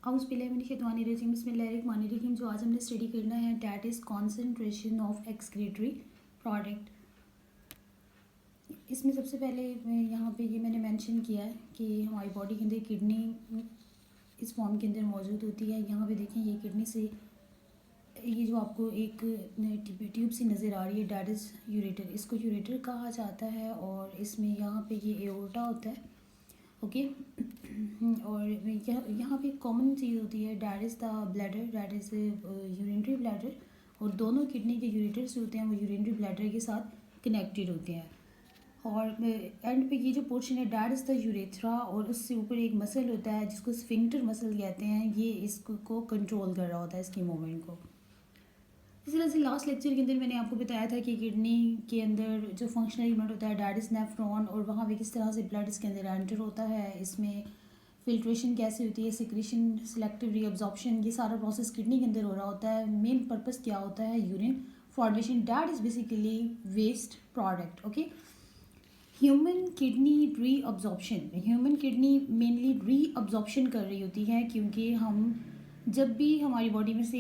औज़ुबिल्लाहिमिनश्शैतानिर्रजीम बिस्मिल्लाहिर्रहमानिर्रहीम। जो आज हमने स्टडी करना है that is concentration of excretory product. इसमें सबसे पहले यहाँ पे ये मैंने मेंशन किया है कि हमारी बॉडी के अंदर किडनी इस फॉर्म के अंदर मौजूद होती है। यहाँ पे देखें ये किडनी से ये जो आपको एक ट्यूब सी नज़र आ रही है डैट इज़ यूरेटर, इसको यूरेटर कहा जाता है। और इसमें यहाँ पे ये एओर्टा होता है, ओके। और यहाँ पे कॉमन चीज़ होती है that is the bladder, that is urinary bladder. और दोनों किडनी के यूरेटर्स होते हैं वो यूरिनरी ब्लैडर के साथ कनेक्टेड होते हैं। और एंड पे ये जो पोर्शन है डैट इज़ द यूरेथ्रा, और उससे ऊपर एक मसल होता है जिसको स्फिंक्टर मसल कहते हैं, ये इसको कंट्रोल कर रहा होता है इसकी मूवमेंट को। इस तरह से लास्ट लेक्चर के अंदर मैंने आपको बताया था कि किडनी के अंदर जो फंक्शनल यूनिट होता है डैट इज़ नेफ्रॉन, और वहाँ पे किस तरह से ब्लड इसके अंदर एंटर होता है, इसमें फिल्ट्रेशन कैसे होती है, सिक्रीशन, सिलेक्टिव रीअब्जॉर्प्शन, ये सारा प्रोसेस किडनी के अंदर हो रहा होता है। मेन पर्पस क्या होता है, urine formation, that is basically waste product, okay. Human kidney reabsorption, human kidney mainly reabsorption कर रही होती है क्योंकि हम जब भी हमारी बॉडी में से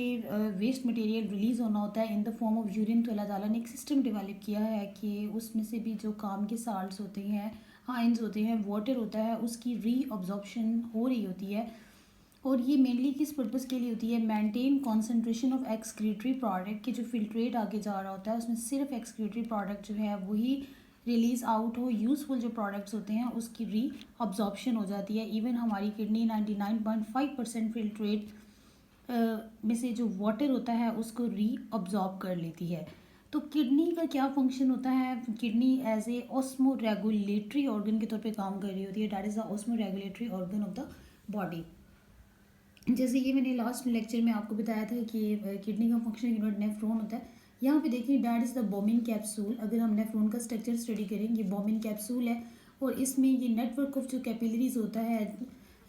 वेस्ट मटेरियल रिलीज़ होना होता है in the form of urine, तो अल्लाह ताला ने एक सिस्टम डेवलप किया है कि उसमें से भी जो काम के साल्ट्स होते हैं, आयंस होते हैं, वाटर होता है, उसकी रीअब्जॉर्प्शन हो रही होती है। और ये मेनली किस पर्पज़ के लिए होती है, maintain concentration of excretory product, कि जो फिल्ट्रेट आगे जा रहा होता है उसमें सिर्फ एक्सक्रीटरी प्रोडक्ट जो है वही रिलीज़ आउट हो, यूज़फुल जो प्रोडक्ट्स होते हैं उसकी रीअब्जॉर्प्शन हो जाती है। इवन हमारी किडनी 99.5% फिल्ट्रेट में से जो वाटर होता है उसको रीअब्जॉर्ब कर लेती है। तो किडनी का क्या फंक्शन होता है, kidney as a osmoregulatory organ के तौर पे काम कर रही होती है, that is the osmoregulatory organ of the body. जैसे ये मैंने लास्ट लेक्चर में आपको बताया था कि किडनी का फंक्शन यूनिट नेफ्रॉन होता है। यहाँ पे देखिए that is the Bowman capsule. अगर हम नेफ्रॉन का स्ट्रक्चर स्टडी करें, ये बोमिन कैप्सूल है और इसमें ये नेटवर्क ऑफ जो कैपिलरीज होता है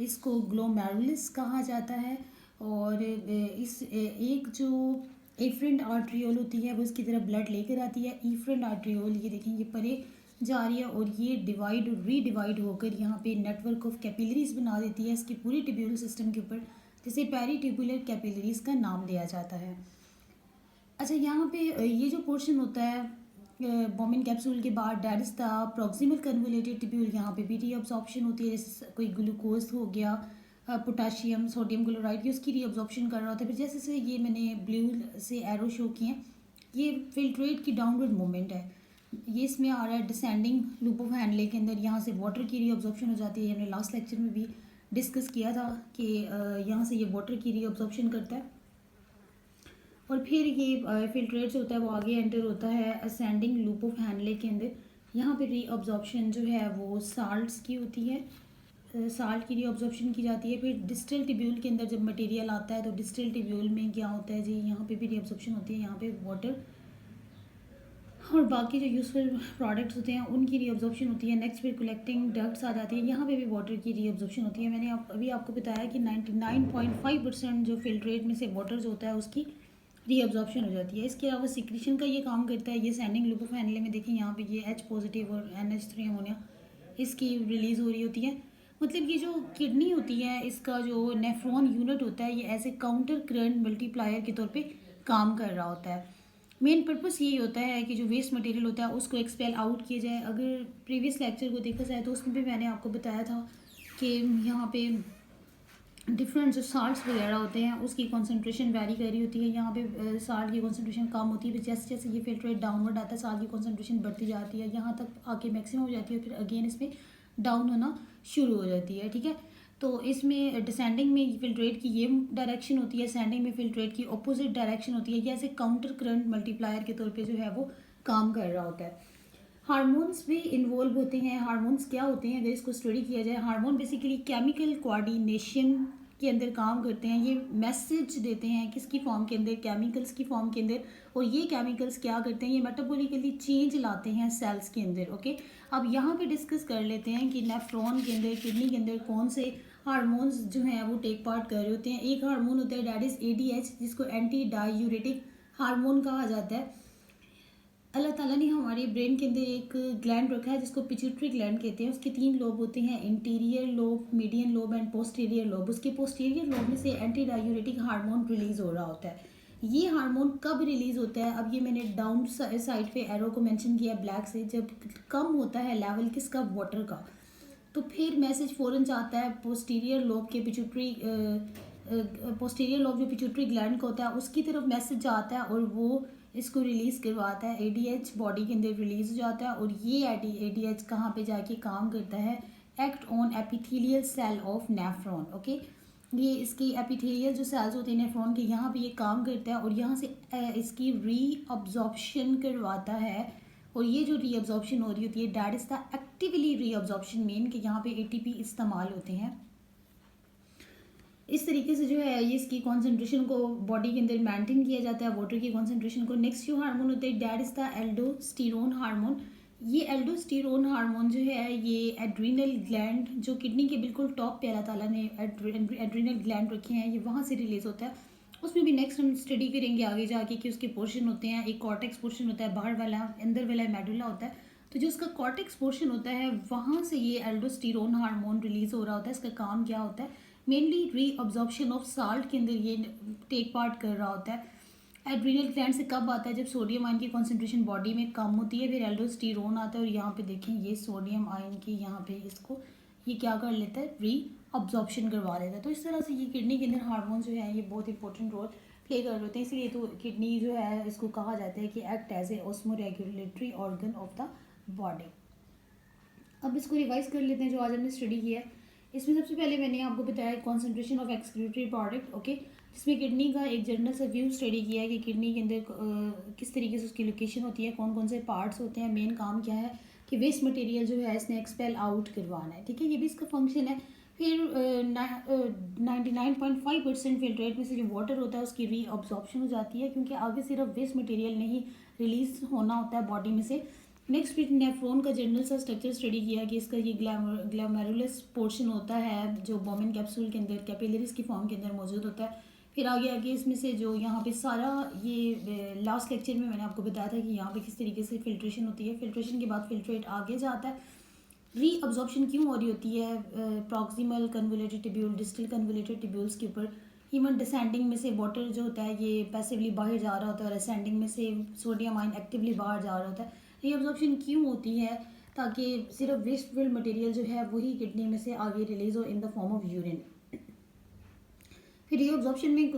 इसको ग्लोमेरुलस कहा जाता है। और इस एक जो एफरेंट आर्ट्रियोल होती है वो इसकी तरफ ब्लड लेकर आती है। एफरेंट आर्ट्रियोल ये देखें ये परे जा रही है और ये डिवाइड और रीडिवाइड होकर यहाँ पे नेटवर्क ऑफ कैपिलरीज बना देती है इसकी पूरी ट्यूब्यूल सिस्टम के ऊपर, जिसे पेरीट्यूबुलर कैपिलरीज का नाम दिया जाता है। अच्छा, यहाँ पे ये जो पोर्शन होता है बोमिन कैप्सूल के बाद that is the proximal convoluted tubule, यहाँ पे भी रीअब्जॉर्प्शन होती है। जैसे कोई ग्लूकोज हो गया, पोटाशियम, सोडियम क्लोराइड, ये उसकी रीअब्जॉर्प्शन कर रहा होता है। फिर जैसे से ये मैंने ब्लू से एरो शो किए हैं, ये फिल्ट्रेट की डाउनवर्ड मूवमेंट है। ये इसमें आ रहा है डिसेंडिंग लूप ऑफ हैंडले के अंदर, यहाँ से वाटर की रीअब्जॉर्प्शन हो जाती है। हमने लास्ट लेक्चर में भी डिस्कस किया था कि यहाँ से ये वाटर की रीअब्जॉर्प्शन करता है और फिर ये फिल्ट्रेट जो होता है वो आगे एंटर होता है असेंडिंग लूप ऑफ हैंडले के अंदर। यहाँ पे रीअब्जॉर्प्शन जो है वो साल्ट्स की होती है, साल्ट की रीअब्जॉर्प्शन की जाती है। फिर डिस्टल ट्यूब्यूल के अंदर जब मटेरियल आता है तो डिस्टल ट्यूब्यूल में क्या होता है जी, यहाँ पे भी रीअब्जॉर्प्शन होती है। यहाँ पे वाटर और बाकी जो यूजफुल प्रोडक्ट्स होते हैं उनकी रीअब्जॉर्प्शन होती है। नेक्स्ट फिर कलेक्टिंग डक्ट्स आ जाती है, यहाँ पे भी वाटर की रीअब्जॉर्प्शन होती है। मैंने अभी आपको बताया कि 99.5% जो फिल्ट्रेट में से वाटर जो होता है उसकी रीअब्जॉर्प्शन हो जाती है। इसके अलावा सिक्रीशन का ये काम करता है। ये सेंडिंग लूप ऑफ हैंडले में देखें यहाँ पे ये H पॉजिटिव और NH3 अमोनिया इसकी रिलीज़ हो रही होती है। मतलब ये जो किडनी होती है इसका जो नेफ्रॉन यूनिट होता है ये ऐसे काउंटर करंट मल्टीप्लायर के तौर पे काम कर रहा होता है। मेन पर्पस यही होता है कि जो वेस्ट मटेरियल होता है उसको एक्सपेल आउट किया जाए। अगर प्रीवियस लेक्चर को देखा जाए तो उसमें भी मैंने आपको बताया था कि यहाँ पे डिफरेंट जो साल्ट्स वगैरह होते हैं उसकी कंसंट्रेशन वेरी कर रही होती है। यहाँ पे साल्ट की कंसंट्रेशन कम होती है, फिर जैसे जैसे ये फिल्ट्रेट डाउनवर्ड आता है साल्ट की कंसंट्रेशन बढ़ती जाती है, यहाँ तक आके मैक्सिमम हो जाती है, फिर अगेन इसमें डाउन होना शुरू हो जाती है। ठीक है, तो इसमें डिसेंडिंग में फिल्ट्रेट की ये डायरेक्शन होती है, असेंडिंग में फिल्ट्रेट की अपोजिट डायरेक्शन होती है। ये ऐसे काउंटर करंट मल्टीप्लायर के तौर पे जो है वो काम कर रहा होता है। हार्मोन्स भी इन्वॉल्व होते हैं। हार्मोन्स क्या होते हैं अगर इसको स्टडी किया जाए, हार्मोन बेसिकली केमिकल कोऑर्डिनेशन के अंदर काम करते हैं। ये मैसेज देते हैं किसकी फॉर्म के अंदर, केमिकल्स की फॉर्म के अंदर। और ये केमिकल्स क्या करते हैं, ये मेटाबॉलिकली चेंज लाते हैं सेल्स के अंदर। ओके, अब यहाँ पे डिस्कस कर लेते हैं कि नेफ्रॉन के अंदर, किडनी के अंदर कौन से हार्मोन्स जो हैं वो टेक पार्ट कर रहे होते हैं। एक हार्मोन होता है डैट इज़ ADH, जिसको एंटी डायूरेटिक हार्मोन कहा जाता है। अल्लाह ताला ने हमारे ब्रेन के अंदर एक ग्लैंड रखा है जिसको पिट्यूटरी ग्लैंड कहते हैं। उसके 3 लोब होते हैं, interior lobe, median lobe and posterior lobe. उसके पोस्टीरियर लोब में से एंटी डायूरेटिक हार्मोन रिलीज हो रहा होता है। ये हार्मोन कब रिलीज होता है? अब ये मैंने डाउन साइड पे एरो को मेंशन किया ब्लैक से, जब कम होता है लेवल किसका, वाटर का, तो फिर मैसेज फ़ौरन जाता है पोस्टीरियर लोब के पिट्यूटरी पोस्टीरियर लोब जो पिट्यूटरी ग्लैंड का होता है उसकी तरफ मैसेज जाता है और वो इसको रिलीज़ करवाता है। एडीएच बॉडी के अंदर रिलीज हो जाता है और ये एडीएच कहाँ पे जाके काम करता है? Act on epithelial cell of nephron. Okay, ये इसकी एपिथेलियल जो सेल्स होते हैं नेफ्रॉन के, यहाँ पे ये काम करता है और यहाँ से इसकी रीअब्जॉर्प्शन करवाता है। और ये जो रीअब्जॉर्प्शन हो रही होती है that is the actively reabsorption main, कि यहाँ पे एटीपी इस्तेमाल होते हैं। इस तरीके से जो है ये इसकी कॉन्सेंट्रेशन को बॉडी के अंदर मेंटेन किया जाता है, वाटर की कॉन्सेंट्रेशन को। नेक्स्ट जो हार्मोन होता है that is the aldosterone hormone. ये एल्डोस्टेरोन हार्मोन जो है ये एड्रीनल ग्लैंड, जो किडनी के बिल्कुल टॉप पे अल्लाह ताला ने एड्रीनल ग्लैंड रखे हैं, ये वहाँ से रिलीज होता है। उसमें भी नेक्स्ट हम स्टडी करेंगे आगे जाके कि उसके पोर्शन होते हैं। एक कॉर्टेक्स पोर्शन होता है बाहर वाला, अंदर वाला मेडुला होता है। तो जो उसका कॉर्टेक्स पोर्शन होता है वहाँ से ये एल्डोस्टेरोन हार्मोन रिलीज हो रहा होता है। इसका काम क्या होता है? मेनली रीअब्जॉर्प्शन ऑफ साल्ट के अंदर ये टेक पार्ट कर रहा होता है। एड्रीनल ग्लैंड से कब आता है? जब सोडियम आयन की कॉन्सेंट्रेशन बॉडी में कम होती है, फिर एल्डोस्टेरोन आता है और यहाँ पे देखें ये सोडियम आयन की यहाँ पे इसको ये क्या कर लेता है? रीअब्जॉर्प्शन करवा लेता है। तो इस तरह से ये किडनी के अंदर हार्मोन जो है ये बहुत इंपॉर्टेंट रोल प्ले कर रहे होते हैं। इसलिए तो किडनी जो है इसको कहा जाता है कि act as a osmoregulatory organ of the body. अब इसको रिवाइज कर लेते हैं जो आज हमने स्टडी किया है। इसमें सबसे पहले मैंने आपको बताया concentration of excretory product, okay, जिसमें किडनी का एक जनरल सा व्यू स्टडी किया है कि किडनी के अंदर किस तरीके से उसकी लोकेशन होती है, कौन कौन से पार्ट्स होते हैं, मेन काम क्या है कि वेस्ट मटेरियल जो है इसने एक्सपेल आउट करवाना है, ठीक है, ये भी इसका फंक्शन है। फिर 99.5% फिल्ट्रेट में से जो वाटर होता है उसकी रीअब्जॉर्प्शन हो जाती है, क्योंकि आगे सिर्फ वेस्ट मटेरियल नहीं रिलीज होना होता है बॉडी में से। नेक्स्ट फिर नेफ्रॉन का जनरल सा स्ट्रक्चर स्टडी किया कि इसका ये ग्लैमेरुलस पोर्शन होता है जो बोमेन कैप्सूल के अंदर कैपिलरीज की फॉर्म के अंदर मौजूद होता है। फिर आगे आगे इसमें से जो यहाँ पे सारा ये लास्ट लेक्चर में मैंने आपको बताया था कि यहाँ पे किस तरीके से फिल्ट्रेशन होती है। फिल्ट्रेशन के बाद फिल्ट्रेट आगे जाता है। रीअब्जॉर्प्शन क्यों हो रही होती है? Proximal convoluted tubule, distal convoluted tubules के ऊपर। इवन डिसेंडिंग में से वाटर जो होता है ये पैसिवली बाहर जा रहा होता है और असेंडिंग में से सोडियम आयन एक्टिवली बाहर जा रहा होता है। रीअब्जॉर्प्शन क्यों होती है? ताकि सिर्फ वेस्ट फिल्ड मटेरियल जो है वही किडनी में से आगे रिलीज हो in the form of urine. फिर रीअब्जॉर्प्शन में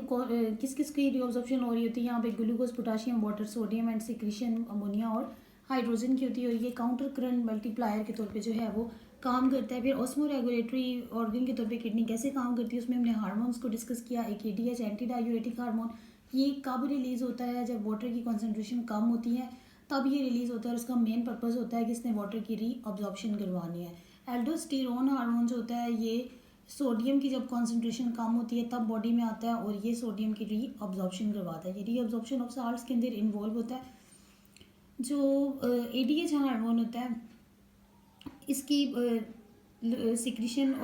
किस किस की रीअब्जॉर्प्शन हो रही होती है? यहाँ पे glucose, potassium, water, sodium and secretion ammonia और हाइड्रोजन की होती है और ये काउंटर करंट मल्टीप्लायर के तौर पे जो है वो काम करता है। फिर ऑस्मो रेगुलेटरी ऑर्गन के तौर पे किडनी कैसे काम करती है उसमें हमने हार्मोन्स को डिस्कस किया। एक एडीएच एंटी डायूरेटिक हार्मोन, ये कब रिलीज होता है? जब वाटर की कॉन्सेंट्रेशन कम होती है तब ये रिलीज होता है और उसका मेन पर्पज़ होता है कि इसने वाटर की रीअब्जॉर्प्शन करवानी है। एल्डोस्टेरोन हार्मोन जो होता है ये सोडियम की जब कॉन्सेंट्रेशन कम होती है तब बॉडी में आता है और ये सोडियम की रीअब्जॉर्प्शन करवाता है। ये रीअब्जॉर्प्शन ऑफ साल्ट्स के अंदर इन्वॉल्व होता है। जो एडीएच हार्मोन होता है इसकी सिक्रीशन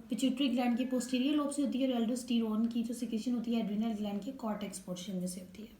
पिट्यूटरी ग्लैंड की पोस्टीरियर लोब से होती है और एल्डोस्टेरोन की जो सिक्रीशन होती है एड्रिनल ग्लैंड के कॉर्टेक्स पोर्शन में से होती है।